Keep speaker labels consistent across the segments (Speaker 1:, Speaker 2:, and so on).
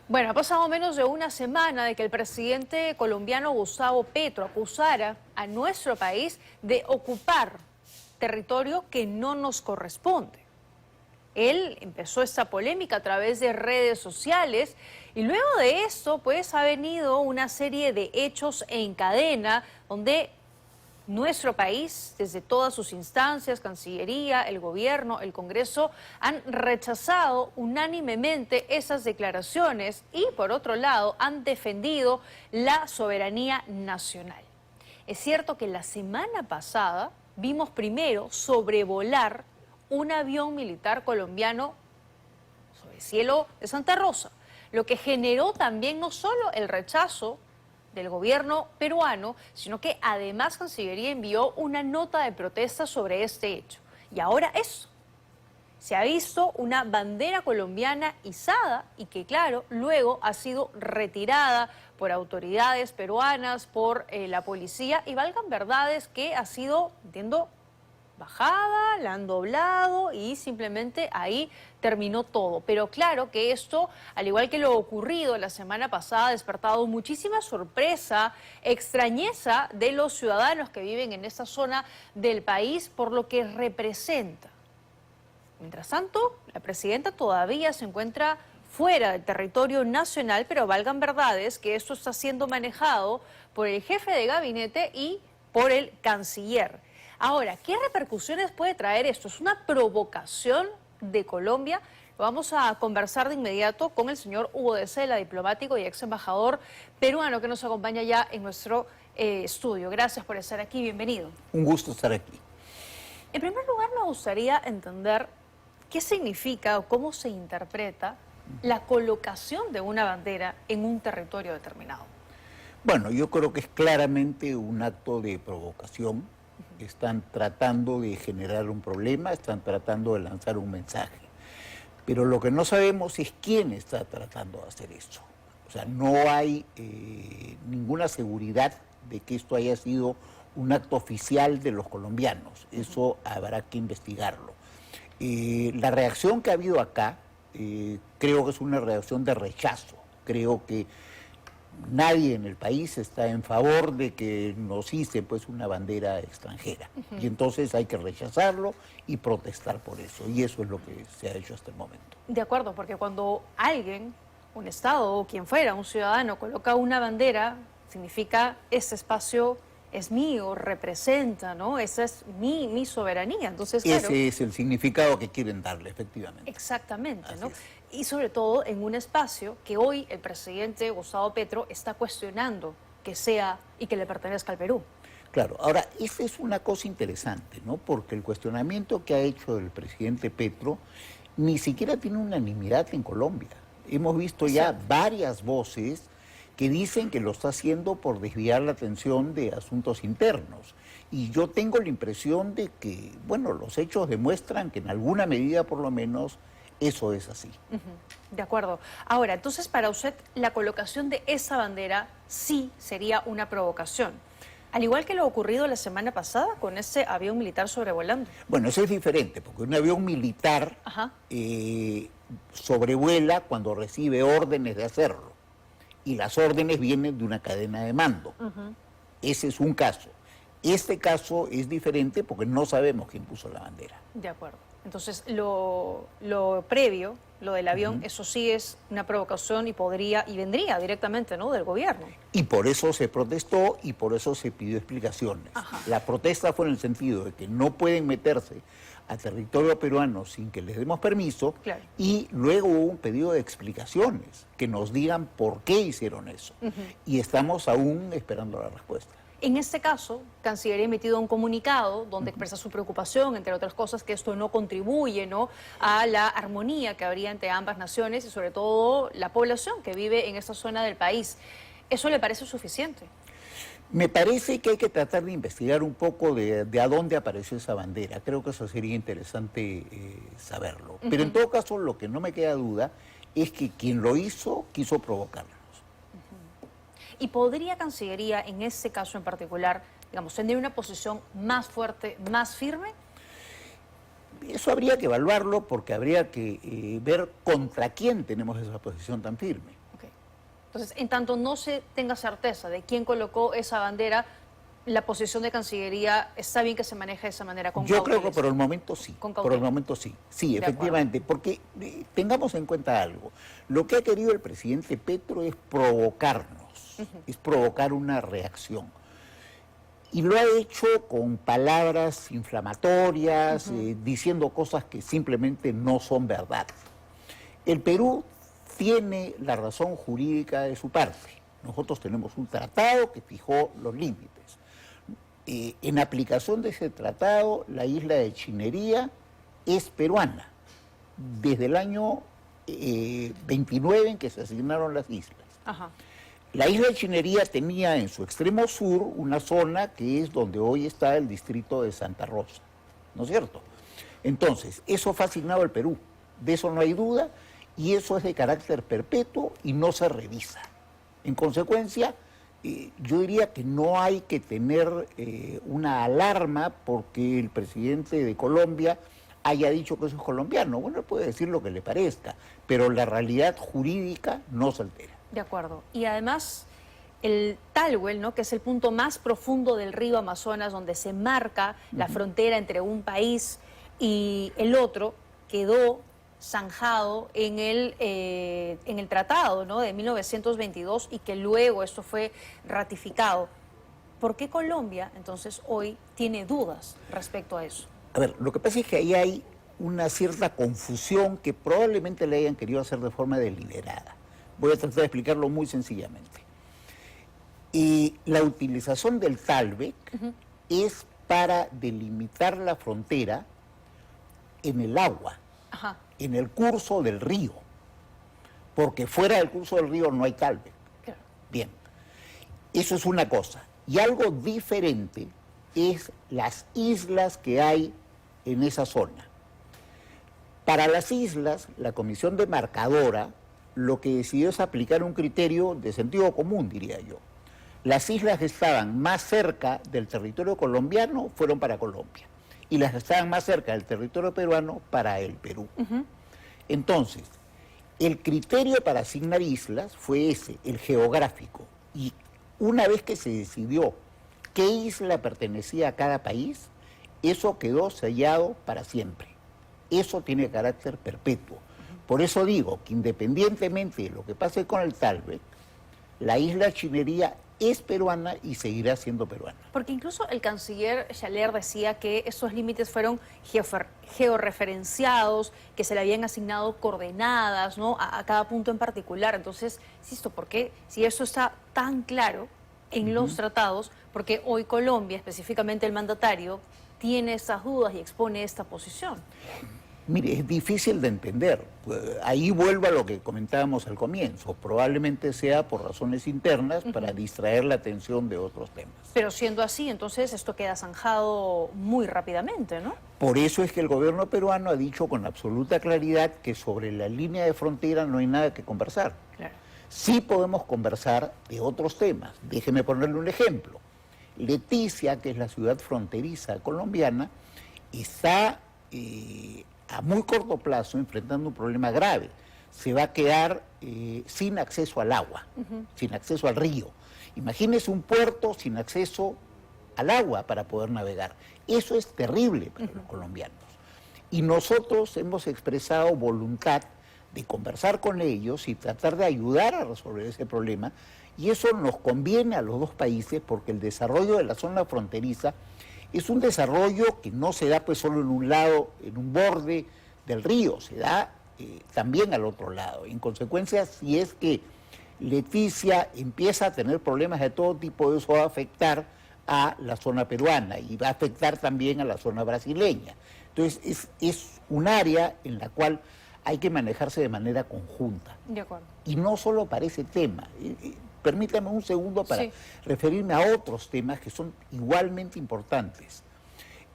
Speaker 1: Bueno, ha pasado menos de una semana de que el presidente colombiano Gustavo Petro acusara a nuestro país de ocupar territorio que no nos corresponde. Él empezó esta polémica a través de redes sociales y luego de esto pues ha venido una serie de hechos en cadena donde nuestro país, desde todas sus instancias, Cancillería, el gobierno, el Congreso, han rechazado unánimemente esas declaraciones y, por otro lado, han defendido la soberanía nacional. Es cierto que la semana pasada vimos primero sobrevolar un avión militar colombiano sobre el cielo de Santa Rosa, lo que generó también no solo el rechazo del gobierno peruano, sino que además Cancillería envió una nota de protesta sobre este hecho. Y ahora eso. Se ha visto una bandera colombiana izada y que, claro, luego ha sido retirada por autoridades peruanas, por la policía, y valgan verdades que ha sido, entiendo, bajada, la han doblado y simplemente ahí terminó todo. Pero claro que esto, al igual que lo ocurrido la semana pasada, ha despertado muchísima sorpresa, extrañeza de los ciudadanos que viven en esta zona del país por lo que representa. Mientras tanto, la presidenta todavía se encuentra fuera del territorio nacional, pero valgan verdades que esto está siendo manejado por el jefe de gabinete y por el canciller. Ahora, ¿qué repercusiones puede traer esto? ¿Es una provocación de Colombia? Lo vamos a conversar de inmediato con el señor Hugo de Cela, diplomático y ex embajador peruano que nos acompaña ya en nuestro estudio. Gracias por estar aquí, bienvenido.
Speaker 2: Un gusto estar aquí.
Speaker 1: En primer lugar, me gustaría entender qué significa o cómo se interpreta la colocación de una bandera en un territorio determinado.
Speaker 2: Bueno, yo creo que es claramente un acto de provocación. Están tratando de generar un problema, están tratando de lanzar un mensaje. Pero lo que no sabemos es quién está tratando de hacer eso. O sea, no hay ninguna seguridad de que esto haya sido un acto oficial de los colombianos. Eso habrá que investigarlo. La reacción que ha habido acá, creo que es una reacción de rechazo. Creo que nadie en el país está en favor de que nos hice pues una bandera extranjera. Y entonces hay que rechazarlo y protestar por eso. Y eso es lo que se ha hecho hasta el momento.
Speaker 1: De acuerdo, porque cuando alguien, un Estado o quien fuera, un ciudadano, coloca una bandera, significa ese espacio es mío, representa, ¿no? Esa es mi soberanía. Entonces, claro,
Speaker 2: ese es el significado que quieren darle, efectivamente.
Speaker 1: Exactamente,
Speaker 2: Así
Speaker 1: ¿no?
Speaker 2: es.
Speaker 1: Y sobre todo en un espacio que hoy el presidente Gustavo Petro está cuestionando que sea y que le pertenezca al Perú.
Speaker 2: Claro, ahora, esa es una cosa interesante, ¿no? Porque el cuestionamiento que ha hecho el presidente Petro ni siquiera tiene unanimidad en Colombia. Hemos visto ya varias voces que dicen que lo está haciendo por desviar la atención de asuntos internos. Y yo tengo la impresión de que, bueno, los hechos demuestran que en alguna medida, por lo menos, eso es así.
Speaker 1: De acuerdo. Ahora, entonces, para usted, la colocación de esa bandera sí sería una provocación. Al igual que lo ocurrido la semana pasada con ese avión militar sobrevolando.
Speaker 2: Bueno, eso es diferente, porque un avión militar sobrevuela cuando recibe órdenes de hacerlo. Y las órdenes vienen de una cadena de mando. Ese es un caso. Este caso es diferente porque no sabemos quién puso la bandera.
Speaker 1: De acuerdo. Entonces, lo previo, lo del avión, eso sí es una provocación y podría y vendría directamente, ¿no?, del gobierno.
Speaker 2: Y por eso se protestó y por eso se pidió explicaciones. La protesta fue en el sentido de que no pueden meterse a territorio peruano sin que les demos permiso,
Speaker 1: Claro.
Speaker 2: Y luego hubo un pedido de explicaciones, que nos digan por qué hicieron eso. Y estamos aún esperando la respuesta.
Speaker 1: En este caso, Cancillería ha emitido un comunicado donde expresa su preocupación, entre otras cosas, que esto no contribuye, ¿no?, a la armonía que habría entre ambas naciones y sobre todo la población que vive en esta zona del país. ¿Eso le parece suficiente?
Speaker 2: Me parece que hay que tratar de investigar un poco de a dónde apareció esa bandera. Creo que eso sería interesante saberlo. Pero en todo caso, lo que no me queda duda es que quien lo hizo quiso provocarlo.
Speaker 1: ¿Y podría Cancillería, en ese caso en particular, digamos, tener una posición más fuerte, más firme?
Speaker 2: Eso habría que evaluarlo porque habría que ver contra quién tenemos esa posición tan firme.
Speaker 1: Okay. Entonces, en tanto no se tenga certeza de quién colocó esa bandera, la posición de Cancillería está bien que se maneje de esa manera con
Speaker 2: Yo creo que
Speaker 1: cautela.
Speaker 2: por el momento sí.
Speaker 1: Con
Speaker 2: Por el
Speaker 1: cautela.
Speaker 2: momento sí. Sí,
Speaker 1: De
Speaker 2: efectivamente. Porque tengamos en cuenta algo. Lo que ha querido el presidente Petro es provocarnos, es provocar una reacción. Y lo ha hecho con palabras inflamatorias, diciendo cosas que simplemente no son verdad. El Perú tiene la razón jurídica de su parte. Nosotros tenemos un tratado que fijó los límites. En aplicación de ese tratado, la isla de Chinería es peruana, desde el año 29 en que se asignaron las islas.
Speaker 1: Ajá.
Speaker 2: La isla de Chinería tenía en su extremo sur una zona que es donde hoy está el distrito de Santa Rosa, ¿no es cierto? Entonces, eso fue asignado al Perú, de eso no hay duda, y eso es de carácter perpetuo y no se revisa. En consecuencia, yo diría que no hay que tener una alarma porque el presidente de Colombia haya dicho que eso es colombiano. Bueno, él puede decir lo que le parezca, pero la realidad jurídica no se altera.
Speaker 1: De acuerdo. Y además, el Talhuel, ¿no?, que es el punto más profundo del río Amazonas, donde se marca la frontera entre un país y el otro, quedó zanjado en el tratado, ¿no?, de 1922 y que luego esto fue ratificado. ¿Por qué Colombia, entonces, hoy tiene dudas respecto a eso?
Speaker 2: A ver, lo que pasa es que ahí hay una cierta confusión que probablemente le hayan querido hacer de forma deliberada. Voy a tratar de explicarlo muy sencillamente. Y la utilización del Talbec es para delimitar la frontera en el agua, en el curso del río, porque fuera del curso del río no hay Talbec.
Speaker 1: Claro.
Speaker 2: Bien, eso es una cosa. Y algo diferente es las islas que hay en esa zona. Para las islas, la Comisión Demarcadora lo que decidió es aplicar un criterio de sentido común, diría yo. Las islas que estaban más cerca del territorio colombiano fueron para Colombia, y las que estaban más cerca del territorio peruano para el Perú. Entonces, el criterio para asignar islas fue ese, el geográfico. Y una vez que se decidió qué isla pertenecía a cada país, eso quedó sellado para siempre. Eso tiene carácter perpetuo. Por eso digo que independientemente de lo que pase con el Talbec, la isla Chinería es peruana y seguirá siendo peruana.
Speaker 1: Porque incluso el canciller Schaller decía que esos límites fueron georreferenciados, que se le habían asignado coordenadas, ¿no?, a cada punto en particular. Entonces, insisto, ¿por qué? Si eso está tan claro en los tratados, porque hoy Colombia, específicamente el mandatario, tiene esas dudas y expone esta posición?
Speaker 2: Mire, es difícil de entender. Ahí vuelvo a lo que comentábamos al comienzo. Probablemente sea por razones internas para distraer la atención de otros temas.
Speaker 1: Pero siendo así, entonces esto queda zanjado muy rápidamente, ¿no?
Speaker 2: Por eso es que el gobierno peruano ha dicho con absoluta claridad que sobre la línea de frontera no hay nada que conversar.
Speaker 1: Claro.
Speaker 2: Sí podemos conversar de otros temas. Déjeme ponerle un ejemplo. Leticia, que es la ciudad fronteriza colombiana, está a muy corto plazo enfrentando un problema grave. Se va a quedar sin acceso al agua, sin acceso al río. Imagínese un puerto sin acceso al agua para poder navegar. Eso es terrible para los colombianos. Y nosotros hemos expresado voluntad de conversar con ellos y tratar de ayudar a resolver ese problema. Y eso nos conviene a los dos países porque el desarrollo de la zona fronteriza es un desarrollo que no se da pues solo en un lado, en un borde del río, se da también al otro lado. En consecuencia, si es que Leticia empieza a tener problemas de todo tipo, eso va a afectar a la zona peruana y va a afectar también a la zona brasileña. Entonces, es un área en la cual hay que manejarse de manera conjunta.
Speaker 1: De acuerdo.
Speaker 2: Y no solo para ese tema. Permítame un segundo para referirme a otros temas que son igualmente importantes.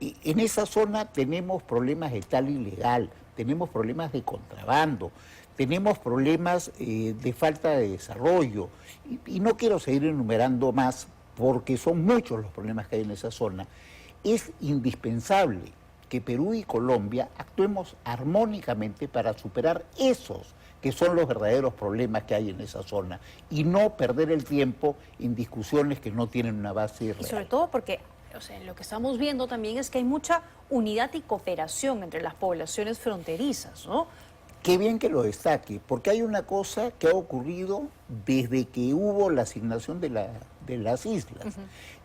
Speaker 2: En esa zona tenemos problemas de tal ilegal, tenemos problemas de contrabando, tenemos problemas de falta de desarrollo. Y no quiero seguir enumerando más porque son muchos los problemas que hay en esa zona. Es indispensable que Perú y Colombia actuemos armónicamente para superar esos que son los verdaderos problemas que hay en esa zona y no perder el tiempo en discusiones que no tienen una base real.
Speaker 1: Y sobre todo porque, o sea, lo que estamos viendo también es que hay mucha unidad y cooperación entre las poblaciones fronterizas, ¿no?
Speaker 2: Qué bien que lo destaque, porque hay una cosa que ha ocurrido desde que hubo la asignación de las islas,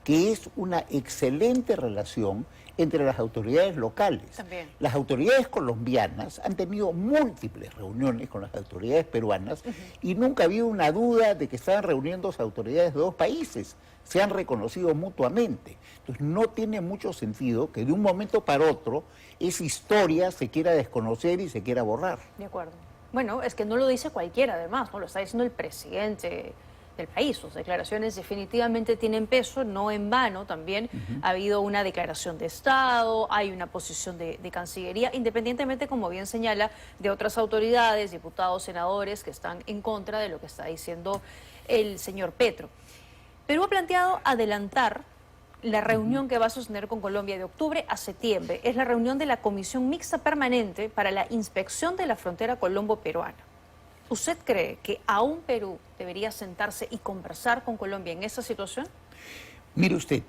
Speaker 2: que es una excelente relación entre las autoridades locales.
Speaker 1: También.
Speaker 2: Las autoridades colombianas han tenido múltiples reuniones con las autoridades peruanas y nunca ha habido una duda de que estaban reuniéndose autoridades de dos países. Se han reconocido mutuamente. Entonces no tiene mucho sentido que de un momento para otro esa historia se quiera desconocer y se quiera borrar.
Speaker 1: De acuerdo. Bueno, es que no lo dice cualquiera además, ¿no? Lo está diciendo el presidente del país. Sus declaraciones definitivamente tienen peso, no en vano también. Ha habido una declaración de Estado, hay una posición de Cancillería, independientemente, como bien señala, de otras autoridades, diputados, senadores que están en contra de lo que está diciendo el señor Petro. Perú ha planteado adelantar la reunión que va a sostener con Colombia de octubre a septiembre. Es la reunión de la Comisión Mixta Permanente para la Inspección de la Frontera colombo-peruana. ¿Usted cree que aún Perú debería sentarse y conversar con Colombia en esa situación?
Speaker 2: Mire usted,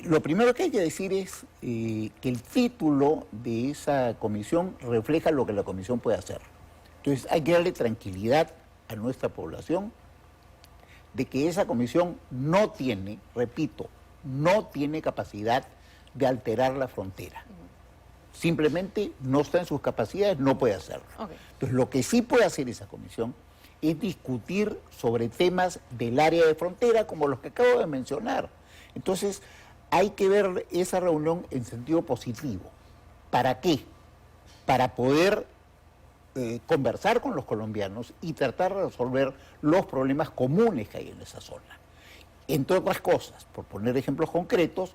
Speaker 2: lo primero que hay que decir es que el título de esa comisión refleja lo que la comisión puede hacer. Entonces hay que darle tranquilidad a nuestra población de que esa comisión no tiene, repito, no tiene capacidad de alterar la frontera. Simplemente no está en sus capacidades, no puede hacerlo.
Speaker 1: Okay.
Speaker 2: Entonces, lo que sí puede hacer esa comisión es discutir sobre temas del área de frontera, como los que acabo de mencionar. Entonces, hay que ver esa reunión en sentido positivo. ¿Para qué? Para poder conversar con los colombianos y tratar de resolver los problemas comunes que hay en esa zona. Entre otras cosas, por poner ejemplos concretos,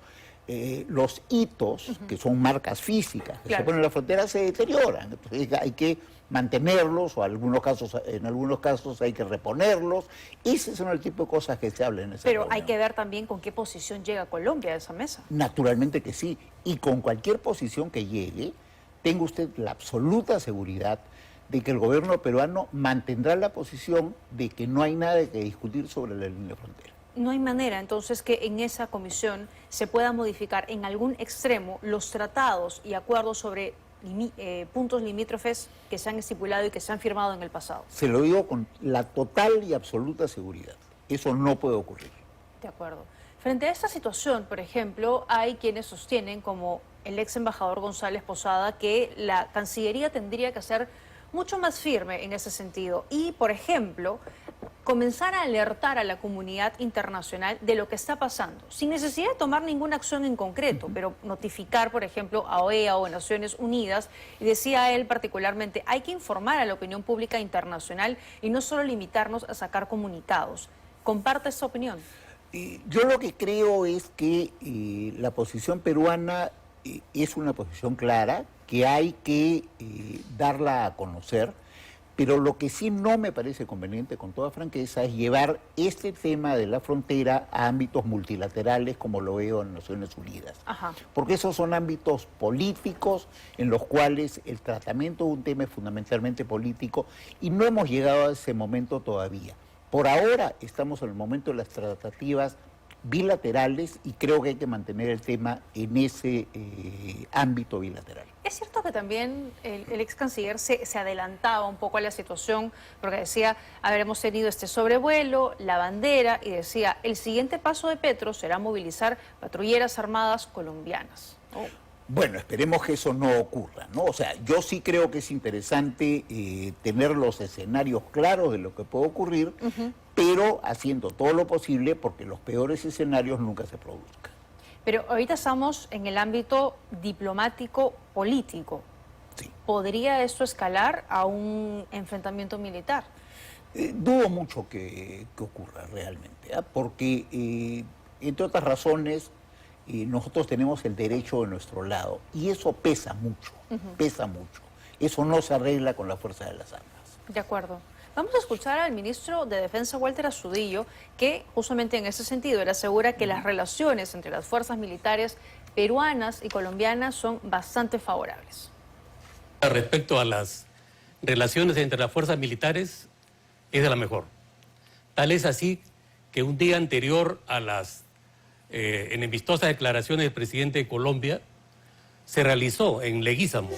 Speaker 2: los hitos, que son marcas físicas que se ponen en la frontera, se deterioran. Entonces hay que mantenerlos, o en algunos casos hay que reponerlos. Ese son el tipo de cosas que se hablan en esa reunión.
Speaker 1: Hay que ver también con qué posición llega Colombia a esa mesa.
Speaker 2: Naturalmente que sí. Y con cualquier posición que llegue, tenga usted la absoluta seguridad de que el gobierno peruano mantendrá la posición de que no hay nada que discutir sobre la línea de frontera.
Speaker 1: No hay manera, entonces, que en esa comisión se pueda modificar en algún extremo los tratados y acuerdos sobre puntos limítrofes que se han estipulado y que se han firmado en el pasado.
Speaker 2: Se lo digo con la total y absoluta seguridad. Eso no puede ocurrir.
Speaker 1: De acuerdo. Frente a esta situación, por ejemplo, hay quienes sostienen, como el ex embajador González Posada, que la Cancillería tendría que ser mucho más firme en ese sentido y, por ejemplo, comenzar a alertar a la comunidad internacional de lo que está pasando, sin necesidad de tomar ninguna acción en concreto, pero notificar, por ejemplo, a OEA o a Naciones Unidas, y decía él particularmente, hay que informar a la opinión pública internacional y no solo limitarnos a sacar comunicados. ¿Comparte esta opinión?
Speaker 2: Yo lo que creo es que la posición peruana es una posición clara, que hay que darla a conocer, pero lo que sí no me parece conveniente, con toda franqueza, es llevar este tema de la frontera a ámbitos multilaterales, como lo veo en Naciones Unidas.
Speaker 1: Ajá.
Speaker 2: Porque esos son ámbitos políticos en los cuales el tratamiento de un tema es fundamentalmente político y no hemos llegado a ese momento todavía. Por ahora estamos en el momento de las tratativas bilaterales y creo que hay que mantener el tema en ese ámbito bilateral.
Speaker 1: Es cierto que también el ex canciller se adelantaba un poco a la situación porque decía, hemos tenido este sobrevuelo, la bandera, y decía, el siguiente paso de Petro será movilizar patrulleras armadas colombianas. Oh.
Speaker 2: Bueno, esperemos que eso no ocurra, ¿no? O sea, yo sí creo que es interesante tener los escenarios claros de lo que puede ocurrir, pero haciendo todo lo posible porque los peores escenarios nunca se produzcan.
Speaker 1: Pero ahorita estamos en el ámbito diplomático-político.
Speaker 2: Sí.
Speaker 1: ¿Podría esto escalar a un enfrentamiento militar?
Speaker 2: Dudo mucho que ocurra realmente, porque, entre otras razones, nosotros tenemos el derecho de nuestro lado y eso pesa mucho, pesa mucho. Eso no se arregla con la fuerza de las armas.
Speaker 1: De acuerdo. Vamos a escuchar al ministro de Defensa, Walter Astudillo, que justamente en ese sentido él asegura que las relaciones entre las fuerzas militares peruanas y colombianas son bastante favorables.
Speaker 3: Respecto a las relaciones entre las fuerzas militares, es de la mejor. Tal es así que un día anterior a las enemistosas declaraciones del presidente de Colombia, se realizó en Leguízamo,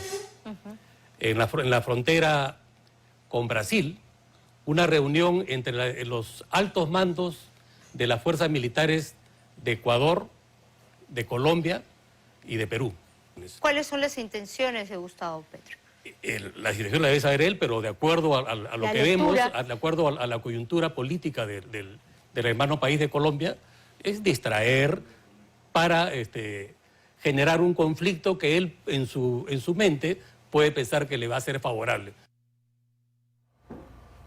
Speaker 3: en la frontera con Brasil, una reunión entre los altos mandos de las fuerzas militares de Ecuador, de Colombia y de Perú.
Speaker 4: ¿Cuáles son las intenciones de Gustavo Petro?
Speaker 3: La situación la debe saber él, pero de acuerdo a lo que vemos, de acuerdo a la coyuntura política del hermano país de Colombia, es distraer para generar un conflicto que él en su mente puede pensar que le va a ser favorable.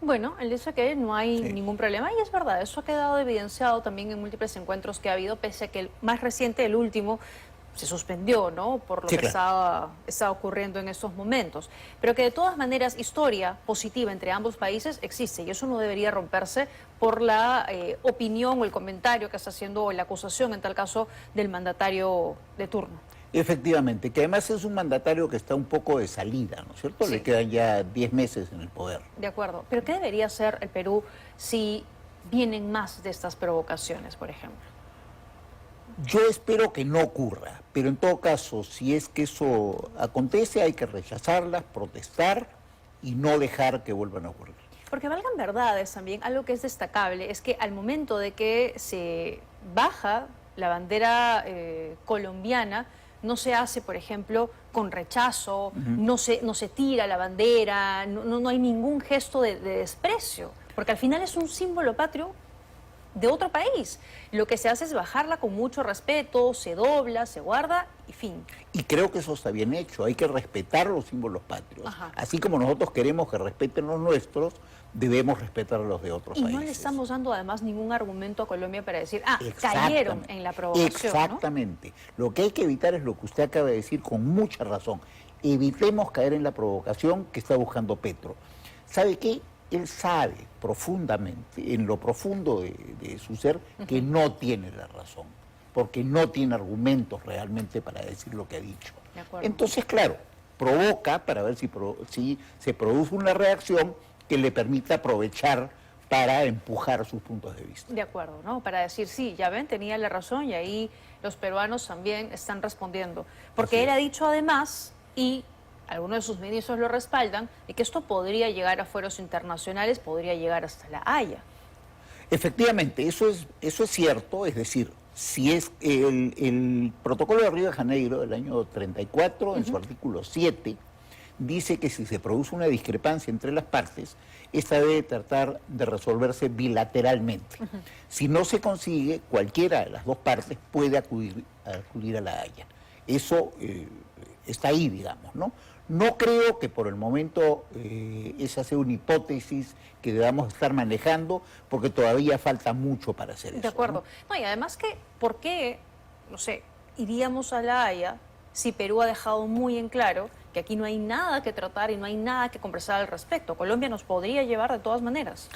Speaker 1: Bueno, él dice que no hay ningún problema y es verdad, eso ha quedado evidenciado también en múltiples encuentros que ha habido, pese a que el más reciente, el último, se suspendió, ¿no? Por lo que estaba ocurriendo en estos momentos. Pero que de todas maneras historia positiva entre ambos países existe y eso no debería romperse por la opinión o el comentario que está haciendo o la acusación, en tal caso, del mandatario de turno.
Speaker 2: Efectivamente, que además es un mandatario que está un poco de salida, ¿no es cierto?
Speaker 1: Sí.
Speaker 2: Le quedan ya 10 meses en el poder.
Speaker 1: De acuerdo. Pero ¿qué debería hacer el Perú si vienen más de estas provocaciones, por ejemplo?
Speaker 2: Yo espero que no ocurra, pero en todo caso, si es que eso acontece, hay que rechazarlas, protestar y no dejar que vuelvan a ocurrir.
Speaker 1: Porque valgan verdades también, algo que es destacable es que al momento de que se baja la bandera colombiana, no se hace, por ejemplo, con rechazo, no se tira la bandera, no hay ningún gesto de desprecio, porque al final es un símbolo patrio de otro país. Lo que se hace es bajarla con mucho respeto, se dobla, se guarda y fin.
Speaker 2: Y creo que eso está bien hecho, hay que respetar los símbolos patrios. Así como nosotros queremos que respeten los nuestros, debemos respetar los de otros países.
Speaker 1: Y no le estamos dando además ningún argumento a Colombia para decir, cayeron en la provocación.
Speaker 2: Exactamente. ¿No? Lo que hay que evitar es lo que usted acaba de decir con mucha razón. Evitemos caer en la provocación que está buscando Petro. ¿Sabe qué? Él sabe profundamente, en lo profundo de su ser, que no tiene la razón, porque no tiene argumentos realmente para decir lo que ha dicho. Entonces, claro, provoca para ver si se produce una reacción que le permita aprovechar para empujar sus puntos de vista.
Speaker 1: De acuerdo, ¿no? Para decir, sí, ya ven, tenía la razón y ahí los peruanos también están respondiendo. Porque él ha dicho además, y algunos de sus ministros lo respaldan, de que esto podría llegar a fueros internacionales, podría llegar hasta La Haya.
Speaker 2: Efectivamente, eso es cierto, es decir, si es el protocolo de Río de Janeiro del año 34, en su artículo 7, dice que si se produce una discrepancia entre las partes, esta debe tratar de resolverse bilateralmente. Si no se consigue, cualquiera de las dos partes puede acudir a La Haya. Eso está ahí, digamos, ¿no? No creo que por el momento esa sea una hipótesis que debamos estar manejando, porque todavía falta mucho para hacer eso.
Speaker 1: De acuerdo. ¿No? Y además que, ¿por qué, no sé, iríamos a La Haya si Perú ha dejado muy en claro que aquí no hay nada que tratar y no hay nada que conversar al respecto? Colombia nos podría llevar de todas maneras.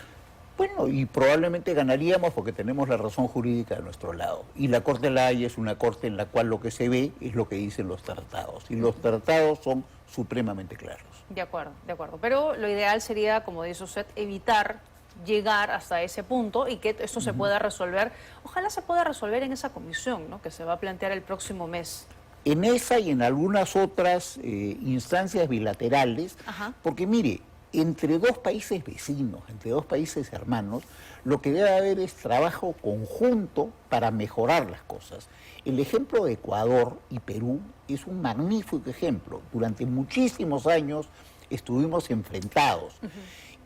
Speaker 2: Bueno, y probablemente ganaríamos porque tenemos la razón jurídica de nuestro lado. Y la Corte de La Haya es una corte en la cual lo que se ve es lo que dicen los tratados. Y los tratados son supremamente claros.
Speaker 1: De acuerdo, de acuerdo. Pero lo ideal sería, como dice usted, evitar llegar hasta ese punto y que esto se pueda resolver. Ojalá se pueda resolver en esa comisión, ¿no?, que se va a plantear el próximo mes.
Speaker 2: En esa y en algunas otras instancias bilaterales, porque mire, entre dos países vecinos, entre dos países hermanos, lo que debe haber es trabajo conjunto para mejorar las cosas. El ejemplo de Ecuador y Perú es un magnífico ejemplo. Durante muchísimos años estuvimos enfrentados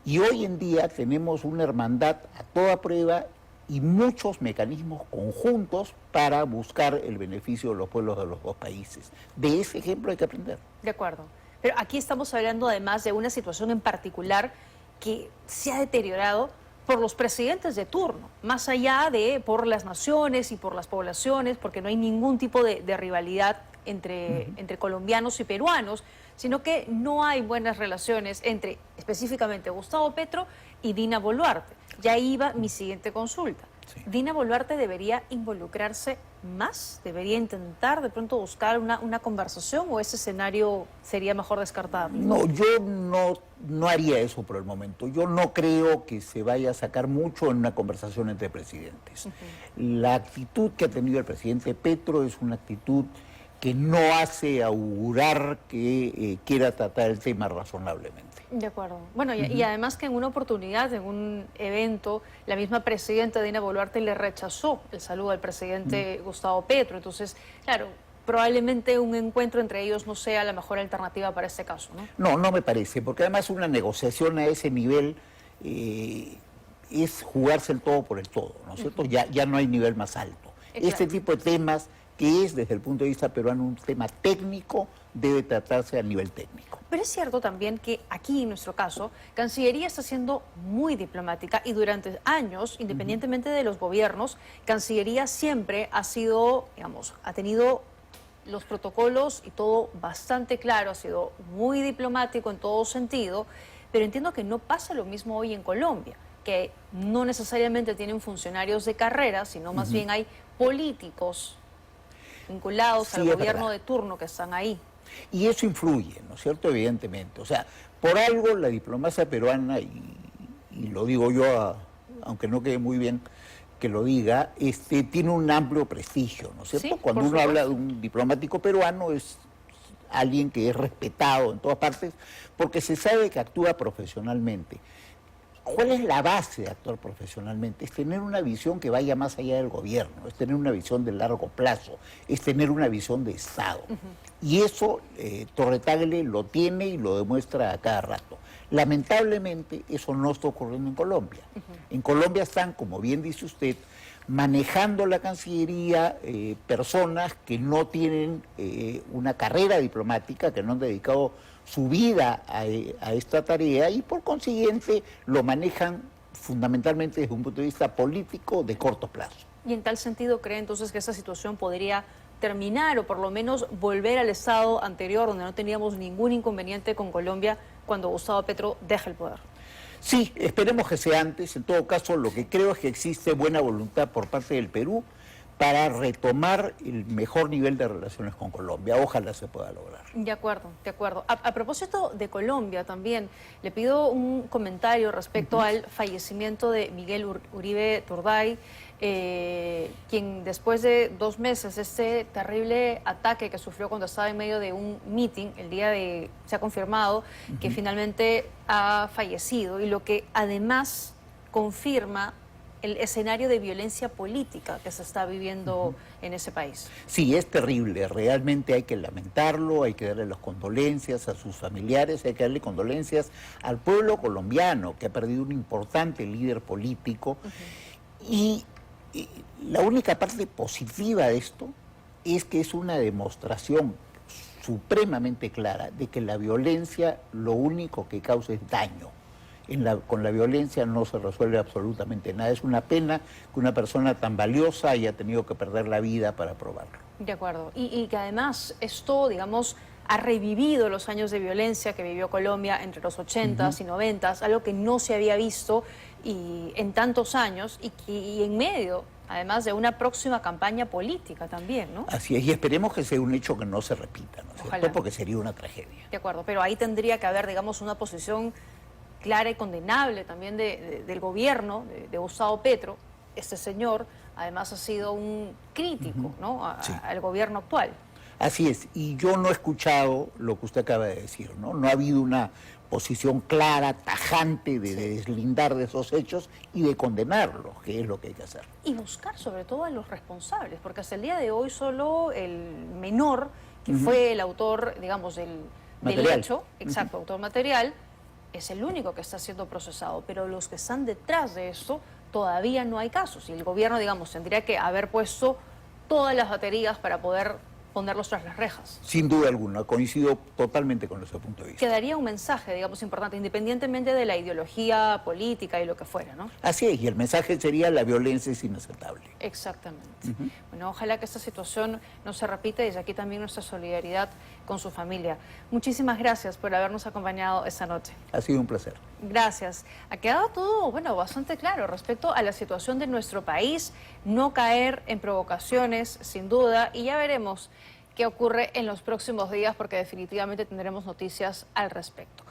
Speaker 2: y hoy en día tenemos una hermandad a toda prueba y muchos mecanismos conjuntos para buscar el beneficio de los pueblos de los dos países. De ese ejemplo hay que aprender.
Speaker 1: De acuerdo. Pero aquí estamos hablando además de una situación en particular que se ha deteriorado por los presidentes de turno, más allá de por las naciones y por las poblaciones, porque no hay ningún tipo de rivalidad entre colombianos y peruanos, sino que no hay buenas relaciones entre específicamente Gustavo Petro y Dina Boluarte. Ya iba mi siguiente consulta. Dina Boluarte debería involucrarse más? ¿Debería intentar de pronto buscar una conversación o ese escenario sería mejor descartarlo?
Speaker 2: No, yo no haría eso por el momento. Yo no creo que se vaya a sacar mucho en una conversación entre presidentes. La actitud que ha tenido el presidente Petro es una actitud que no hace augurar que quiera tratar el tema razonablemente.
Speaker 1: De acuerdo. Bueno, y además que en una oportunidad, en un evento, la misma presidenta Dina Boluarte le rechazó el saludo al presidente Gustavo Petro. Entonces, claro, probablemente un encuentro entre ellos no sea la mejor alternativa para este caso, ¿no?
Speaker 2: No, no me parece, porque además una negociación a ese nivel es jugarse el todo por el todo, ¿no es cierto? Ya no hay nivel más alto. Este tipo de temas, que es desde el punto de vista peruano un tema técnico, debe tratarse a nivel técnico.
Speaker 1: Pero es cierto también que aquí, en nuestro caso, Cancillería está siendo muy diplomática y durante años, independientemente de los gobiernos, Cancillería siempre ha sido, digamos, ha tenido los protocolos y todo bastante claro, ha sido muy diplomático en todo sentido, pero entiendo que no pasa lo mismo hoy en Colombia, que no necesariamente tienen funcionarios de carrera, sino más bien hay políticos vinculados al gobierno de turno que están ahí.
Speaker 2: Y eso influye, ¿no es cierto? Evidentemente. O sea, por algo la diplomacia peruana, y lo digo yo, aunque no quede muy bien que lo diga, tiene un amplio prestigio, ¿no es cierto?
Speaker 1: Sí,
Speaker 2: cuando uno habla de un diplomático peruano es alguien que es respetado en todas partes porque se sabe que actúa profesionalmente. ¿Cuál es la base de actuar profesionalmente? Es tener una visión que vaya más allá del gobierno, es tener una visión de largo plazo, es tener una visión de Estado. Y eso Torre Tagle lo tiene y lo demuestra a cada rato. Lamentablemente eso no está ocurriendo en Colombia. En Colombia están, como bien dice usted, manejando la Cancillería personas que no tienen una carrera diplomática, que no han dedicado su vida a esta tarea y por consiguiente lo manejan fundamentalmente desde un punto de vista político de corto plazo.
Speaker 1: Y en tal sentido, ¿cree entonces que esa situación podría terminar o por lo menos volver al estado anterior, donde no teníamos ningún inconveniente con Colombia cuando Gustavo Petro deja el poder?
Speaker 2: Sí, esperemos que sea antes. En todo caso, lo que creo es que existe buena voluntad por parte del Perú para retomar el mejor nivel de relaciones con Colombia. Ojalá se pueda lograr.
Speaker 1: De acuerdo, de acuerdo. A propósito de Colombia también, le pido un comentario respecto al fallecimiento de Miguel Uribe Turday, quien después de 2 meses, este terrible ataque que sufrió cuando estaba en medio de un meeting, se ha confirmado que finalmente ha fallecido, y lo que además confirma el escenario de violencia política que se está viviendo en ese país.
Speaker 2: Sí, es terrible, realmente hay que lamentarlo, hay que darle las condolencias a sus familiares, hay que darle condolencias al pueblo colombiano que ha perdido un importante líder político. Y la única parte positiva de esto es que es una demostración supremamente clara de que la violencia lo único que causa es daño. Con la violencia no se resuelve absolutamente nada. Es una pena que una persona tan valiosa haya tenido que perder la vida para probarlo.
Speaker 1: De acuerdo. Y que además esto, digamos, ha revivido los años de violencia que vivió Colombia entre los 80s y 90s, algo que no se había visto en tantos años y en medio, además, de una próxima campaña política también, ¿no?
Speaker 2: Así es, y esperemos que sea un hecho que no se repita, ¿no es cierto? Porque sería una tragedia.
Speaker 1: De acuerdo, pero ahí tendría que haber, digamos, una posición clara y condenable también del gobierno de Gustavo Petro. Este señor además ha sido un crítico, ¿no? Al gobierno actual.
Speaker 2: Así es, y yo no he escuchado lo que usted acaba de decir, ¿no? No ha habido una posición clara, tajante de deslindar de esos hechos y de condenarlos, que es lo que hay que hacer.
Speaker 1: Y buscar sobre todo a los responsables, porque hasta el día de hoy solo el menor, que fue el autor, digamos, del hecho, exacto, autor material, es el único que está siendo procesado, pero los que están detrás de esto todavía no hay casos y el gobierno, digamos, tendría que haber puesto todas las baterías para poder ponerlos tras las rejas.
Speaker 2: Sin duda alguna, coincido totalmente con ese punto de vista.
Speaker 1: Quedaría un mensaje, digamos, importante, independientemente de la ideología política y lo que fuera, ¿no?
Speaker 2: Así es, y el mensaje sería: la violencia es inaceptable.
Speaker 1: Exactamente. Bueno, ojalá que esta situación no se repita y desde aquí también nuestra solidaridad con su familia. Muchísimas gracias por habernos acompañado esta noche.
Speaker 2: Ha sido un placer.
Speaker 1: Gracias. Ha quedado todo, bueno, bastante claro respecto a la situación de nuestro país, no caer en provocaciones, sin duda, y ya veremos qué ocurre en los próximos días porque definitivamente tendremos noticias al respecto.